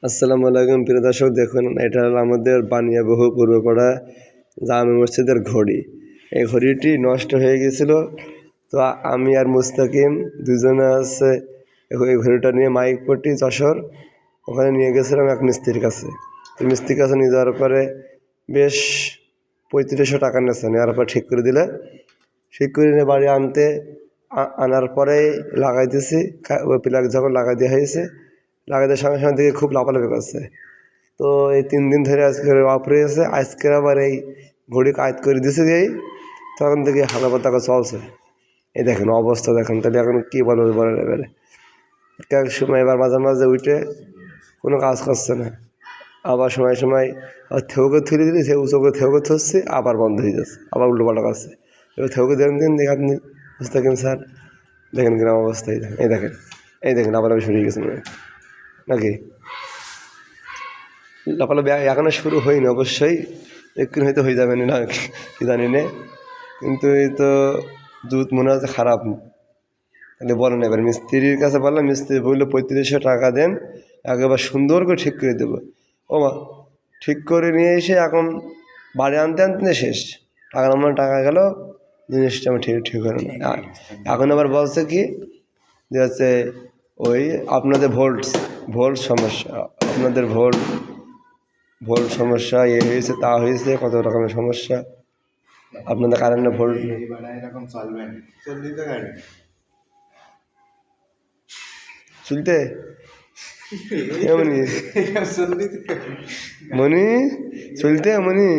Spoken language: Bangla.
আসসালামু আলাইকুম প্রিয় দর্শক, দেখুন এটা হলো আমাদের বানিয়াবহু পূর্বপাড়া জামে মসজিদের ঘড়ি। এই ঘড়িটি নষ্ট হয়ে গেছিল, তো আমি আর মুস্তাকিম দুজনে আছে এই ঘড়িটা নিয়ে মাইকপট্টি যশোর ওখানে নিয়ে গেছিলাম এক মিস্ত্রির কাছে। তো মিস্ত্রির কাছে নিয়ে যাওয়ার পরে বেশ 3500 টাকা নিয়েছে। নেওয়ার পর ঠিক করে দিলে, ঠিক করে নিয়ে বাড়ি আনার পরেই লাগাইতেছি। ওই প্লাগ যখন লাগাই দেওয়া হয়েছে, লাগাই দেওয়ার সঙ্গে সঙ্গে দেখে খুব লাফালাফি করছে। তো এই 3 দিন ধরে আজকে অফ রয়েছে। আজকে আবার এই ঘড়ি কাজ করে দিয়েছে যেই, তখন থেকে হালকা পাতলা চলছে। এই দেখেন অবস্থা দেখেন, তাহলে এখন কী বলবো বলেন। এবারে এক সময় এবার মাঝে মাঝে উঠে কোনো কাজ করছে না, আবার সময় সময় থেউকে তুলে দিলে সে উঁচু করে থেউকে থসছে, আবার বন্ধ হয়ে যাচ্ছে, আবার উল্টো পাল্টা করছে। এবার থেউকে দেখেন দেখে আপনি মুস্তাকিম স্যার দেখেন কিরম অবস্থা। এই দেখেন আবার আমি শুরু হয়ে গেছি নাকি লাফালাফি এখনও শুরু হয়নি, অবশ্যই একটু হয়তো হয়ে যাবে না কি জানি না। কিন্তু এই তো দুধ মনে হচ্ছে খারাপ। তাহলে বলেন, এবার মিস্ত্রির কাছে বললাম, মিস্ত্রি বললো 3500 টাকা দেন, একেবারে সুন্দর করে ঠিক করে দেবো। ও মা, ঠিক করে নিয়ে এসে এখন বাড়ি আনতে আনতে শেষ, টাকা আমার টাকা গেল, জিনিসটা আমি ঠিক করে না। এখন আবার বলছে কি যে হচ্ছে ওই আপনাদের ভোল্ট সমস্যা, আপনাদের ভোল্ট সমস্যা, হয়েছে তা হয়েছে, কত রকমের সমস্যা আপনাদের কারেন্টে ভোল্ট চলতে এমনি মনি চলতে এমনি